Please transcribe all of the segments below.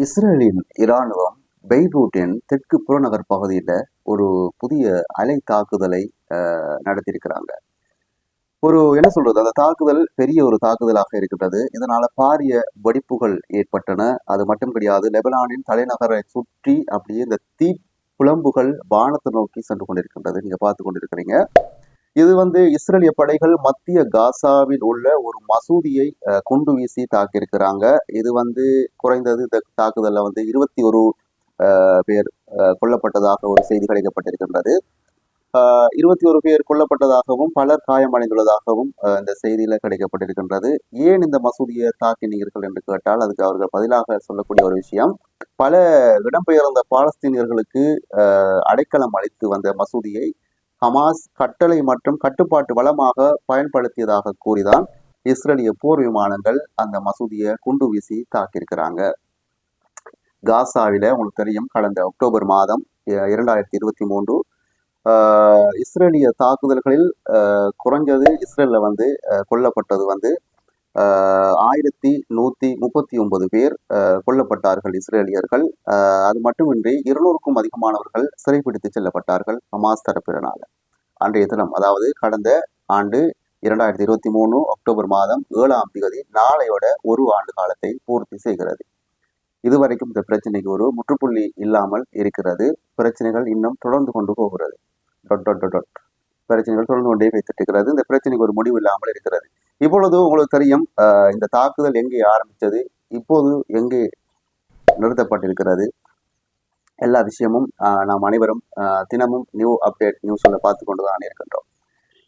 இஸ்ரேலின் இராணுவம் பெய்ரூட்டின் தெற்கு புறநகர் பகுதியில் ஒரு புதிய அலை தாக்குதலை நடத்தியிருக்கிறாங்க. என்ன சொல்றது, அந்த தாக்குதல் பெரிய ஒரு தாக்குதலாக இருக்கின்றது. இதனால பாரிய வெடிப்புகள் ஏற்பட்டன. அது மட்டும் கிடையாது, லெபனானின் தலைநகரை சுற்றி அப்படியே இந்த தீ புலம்புகள் வானத்தை நோக்கி சென்று கொண்டிருக்கின்றது. நீங்க பார்த்து கொண்டிருக்கிறீங்க. இது இஸ்ரேலிய படைகள் மத்திய காசாவில் உள்ள ஒரு மசூதியை குண்டு வீசி தாக்கியிருக்கிறாங்க. இது குறைந்தது இந்த தாக்குதல்ல 21 பேர் கொல்லப்பட்டதாக ஒரு செய்தி கிடைக்கப்பட்டிருக்கின்றது. 21 பேர் கொல்லப்பட்டதாகவும் பலர் காயமடைந்துள்ளதாகவும் இந்த செய்தியில கிடைக்கப்பட்டிருக்கின்றது. ஏன் இந்த மசூதியை தாக்கினீர்கள் என்று கேட்டால், அதுக்கு அவர்கள் பதிலாக சொல்லக்கூடிய ஒரு விஷயம், பல இடம்பெயர்ந்த பாலஸ்தீனியர்களுக்கு அடைக்கலம் அளித்து வந்த மசூதியை ஹமாஸ் கட்டளை மற்றும் கட்டுப்பாட்டு வளமாக பயன்படுத்தியதாக கூறிதான் இஸ்ரேலிய போர் விமானங்கள் அந்த மசூதியை குண்டு வீசி தாக்கியிருக்கிறாங்க. காசாவில உங்களுக்கு தெரியும், கடந்த அக்டோபர் மாதம் 2023 இஸ்ரேலிய தாக்குதல்களில் குறைஞ்சது இஸ்ரேல்ல கொல்லப்பட்டது 1139 பேர் கொல்லப்பட்டார்கள் இஸ்ரேலியர்கள். அது மட்டுமின்றி 200க்கும் அதிகமானவர்கள் சிறைப்பிடித்து செல்லப்பட்டார்கள் ஹமாஸ் தரப்பினரால். அன்றைய தினம், அதாவது கடந்த ஆண்டு 2023 அக்டோபர் மாதம் 7ஆம் தேதி, நாளையோட ஒரு ஆண்டு காலத்தை பூர்த்தி செய்கிறது. இதுவரைக்கும் இந்த பிரச்சனைக்கு ஒரு முற்றுப்புள்ளி இல்லாமல் இருக்கிறது. பிரச்சனைகள் இன்னும் தொடர்ந்து கொண்டு போகிறது. பிரச்சனைகள் தொடர்ந்து கொண்டே வைத்திருக்கிறது. இந்த பிரச்சனைக்கு ஒரு முடிவு இல்லாமல் இருக்கிறது. இப்பொழுது உங்களுக்கு தெரியும், இந்த தாக்குதல் எங்கே ஆரம்பித்தது, இப்போது எங்கே நிறுத்தப்பட்டிருக்கிறது, எல்லா விஷயமும் நாம் அனைவரும் தினமும் நியூஸ்ல பார்த்து கொண்டுதான் இருக்கின்றோம்.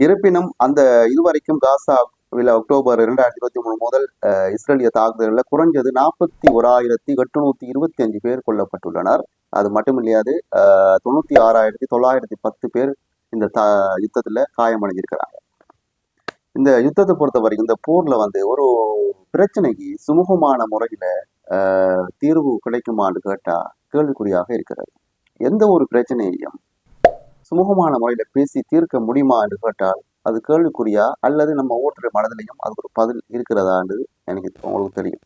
இருப்பினும் அந்த இதுவரைக்கும் காசாவில் அக்டோபர் 2023 முதல் இஸ்ரேலிய தாக்குதலில் குறைஞ்சது 41,825 பேர் கொல்லப்பட்டுள்ளனர். அது மட்டுமில்லாது 96,910 பேர் இந்த யுத்தத்துல காயமடைஞ்சிருக்கிறாங்க. இந்த யுத்தத்தை பொறுத்த வரைக்கும், இந்த போர்ல ஒரு பிரச்சனைக்கு சுமூகமான முறையில தீர்வு கிடைக்குமான்னு கேட்டா கேள்விக்குறியாக இருக்கிறது. எந்த ஒரு பிரச்சனையையும் சுமூகமான முறையில பேசி தீர்க்க முடியுமா என்று கேட்டால் அது கேள்விக்குறியா, அல்லது நம்ம ஒவ்வொருத்தருடைய மனதிலையும் அது ஒரு பதில் இருக்கிறதான்னு எனக்கு உங்களுக்கு தெரியும்.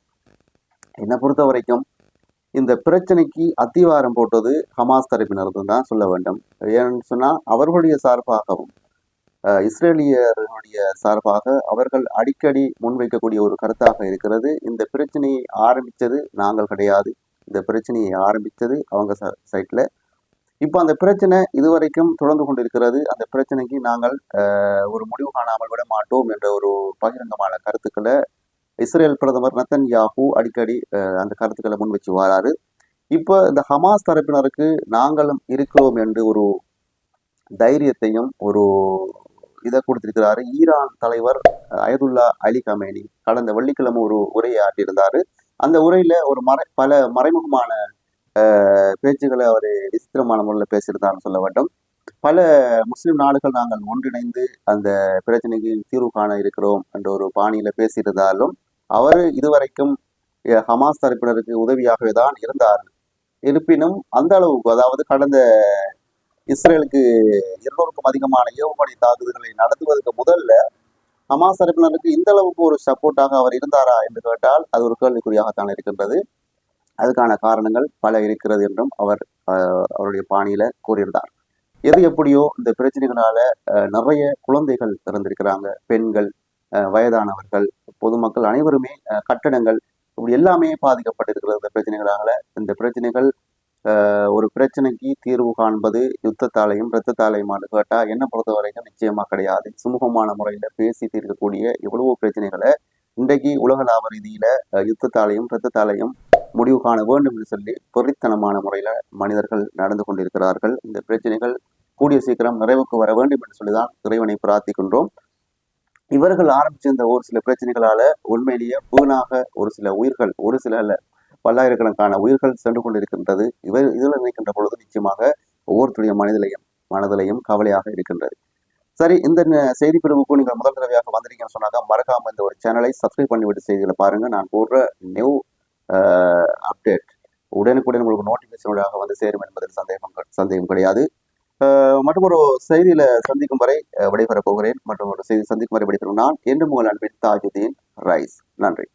என்னை பொறுத்த வரைக்கும் இந்த பிரச்சனைக்கு அத்திவாரம் போட்டது ஹமாஸ் தரப்பினர் தான் சொல்ல வேண்டும். ஏன்னு சொன்னா, அவர்களுடைய சார்பாகவும் இஸ்ரேலியர்களுடைய சார்பாக அவர்கள் அடிக்கடி முன்வைக்கக்கூடிய ஒரு கருத்தாக இருக்கிறது, இந்த பிரச்சனையை ஆரம்பித்தது நாங்கள் கிடையாது, இந்த பிரச்சனையை ஆரம்பித்தது அவங்க சைட்ல. இப்போ அந்த பிரச்சனை இதுவரைக்கும் தொடர்ந்து கொண்டிருக்கிறது. அந்த பிரச்சனைக்கு நாங்கள் ஒரு முடிவு காணாமல் விட மாட்டோம் என்ற ஒரு பகிரங்கமான கருத்துக்களை இஸ்ரேல் பிரதமர் நெத்தன்யாஹூ அடிக்கடி அந்த கருத்துக்களை முன் வச்சு வராரு. இப்போ இந்த ஹமாஸ் தரப்பினருக்கு நாங்களும் இருக்கிறோம் என்று ஒரு தைரியத்தையும் ஒரு இதை கொடுத்திருக்கிறாரு. ஈரான் தலைவர் அயதுல்லா அலி கமேனி கடந்த வெள்ளிக்கிழமை ஒரு உரையை ஆற்றியிருந்தாரு. அந்த உரையில ஒரு பல மறைமுகமான பேச்சுக்களை அவர் விசித்திரமான முறையில் பேசியிருந்தாருன்னு சொல்ல வேண்டும். பல முஸ்லிம் நாடுகள் நாங்கள் ஒன்றிணைந்து அந்த பிரச்சனைக்கு தீர்வு காண இருக்கிறோம் என்ற ஒரு பாணியில பேசியிருந்தாலும் அவர் இதுவரைக்கும் ஹமாஸ் தரப்பினருக்கு உதவியாகவே தான் இருந்தார். இருப்பினும் அந்த அளவுக்கு, அதாவது கடந்த இஸ்ரேலுக்கு 200க்கும் அதிகமான ஏவுகணை தாக்குதல்களை நடத்துவதற்கு முதல்ல ஹமாஸ் தரப்பினருக்கு இந்த அளவுக்கு ஒரு சப்போர்ட்டாக அவர் இருந்தாரா என்று கேட்டால் அது ஒரு கேள்விக்குறியாகத்தான் இருக்கின்றது. அதுக்கான காரணங்கள் பல இருக்கிறது என்றும் அவர் அவருடைய பாணியில கூறியிருந்தார். எது எப்படியோ, இந்த பிரச்சனைகளால நிறைய குழந்தைகள் இறந்திருக்கிறாங்க, பெண்கள், வயதானவர்கள், பொதுமக்கள் அனைவருமே, கட்டடங்கள், இப்படி எல்லாமே பாதிக்கப்பட்டிருக்கிறது இந்த பிரச்சனைகளால. இந்த பிரச்சனைகள் ஒரு பிரச்சனைக்கு தீர்வு காண்பது யுத்தத்தாலையும் இரத்தத்தாலையுமான்னு கேட்டா என்ன பொறுத்த வரைக்கும் நிச்சயமா கிடையாது. சுமூகமான முறையில பேசி தீர்க்கக்கூடிய எவ்வளவோ பிரச்சனைகளை இன்றைக்கு உலகளாவ ரீதியில யுத்தத்தாலையும் இரத்தத்தாலையும் முடிவு காண வேண்டும் என்று சொல்லி பொறித்தனமான முறையில மனிதர்கள் நடந்து கொண்டிருக்கிறார்கள். இந்த பிரச்சனைகள் கூடிய சீக்கிரம் நிறைவுக்கு வர வேண்டும் என்று சொல்லிதான் இறைவனை பிரார்த்திக்கின்றோம். இவர்கள் ஆரம்பிச்சிருந்த ஒரு சில பிரச்சனைகளால உண்மையிலேயே வீணாக ஒரு சில உயிர்கள், ஒரு சில பல்லாயிரக்கணக்கான உயிர்கள் சென்று கொண்டிருக்கின்றது. இதில் நினைக்கின்ற பொழுது நிச்சயமாக ஒவ்வொருத்தருடைய மனதிலையும் கவலையாக இருக்கின்றது. சரி, இந்த செய்தி பிரிவுக்கு நீங்கள் முதல் தடவையாக வந்திருக்கீங்கன்னு சொன்னாங்க, மறக்காம இந்த ஒரு சேனலை சப்ஸ்கிரைப் பண்ணிவிட்டு செய்திகளை பாருங்க. நான் போடுற நியூ அப்டேட் உடனுக்குடன் உங்களுக்கு நோட்டிபிகேஷனோட சேரும் என்பதில் சந்தேகம் கிடையாது. மற்றும் ஒரு செய்தியில சந்திக்கும் வரை விடைபெறப் போகிறேன். மற்றும் ஒரு செய்தி சந்திக்கும் வரை விடைபெறும் நான் என்று உங்கள் அன்பின் தாஜுதீன் ரைஸ். நன்றி.